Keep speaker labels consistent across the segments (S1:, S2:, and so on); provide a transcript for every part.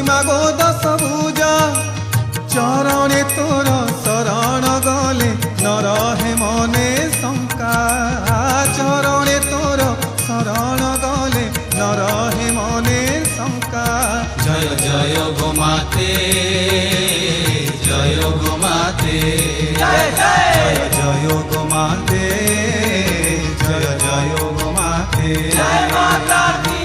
S1: মাগো দশ ভুজা চরণে তোর শরণ গলে ন রহে মনে শঙ্কা চরণে তোর শরণ গলে ন রহে মনে শঙ্কা
S2: জয় জয় গো মাতে জয় গো মাতে
S1: জয় জয় গো মাতে জয় জয় গো মাতে
S2: জয় মাতা দি।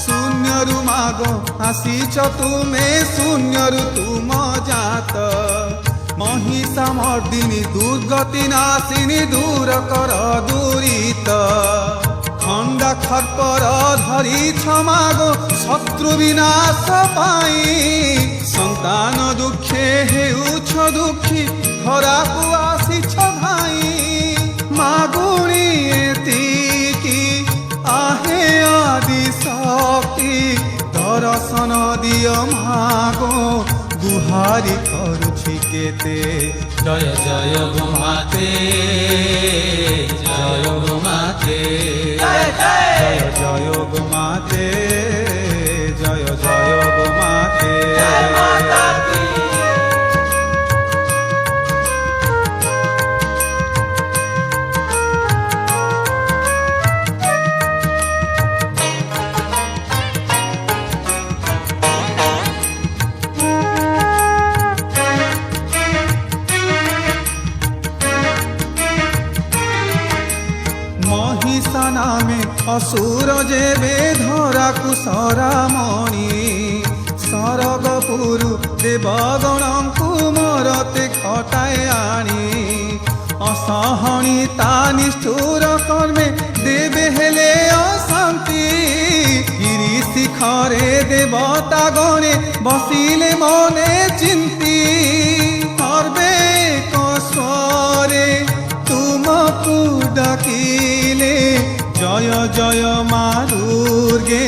S1: शून्यरु मागो आसीच तुमे शून्यरु तुम जात महिषा मर्दिनी दुर्गति नाशिनी दूर कर दुरित खंडा खर्पर धरिछ मागो शत्रु विनाश पाई संतान दुखे हेउछ दुखी खराकु आसीछ भाई मागुणी एतिकी आहे आदि शक्ति दर्शन दिय मागो गुहारी करुछि केते
S2: जय जय गो माते जय गो माते
S1: जय जय गो माते जय जय गो माते
S2: जय माता दी।
S1: महिषा नामे असुर जेबे धरा कुसरा मणि सरगपुरु देवगणଙ୍କୁ मरते खटाए आनी असहणिता निष्ठुर कर्मे देवे हेले अशांति गिरि शिखरे देवता गणे बसिले मने चिंती सर्वे स्वरे तुमको डाकिले जय जय मा दुर्गे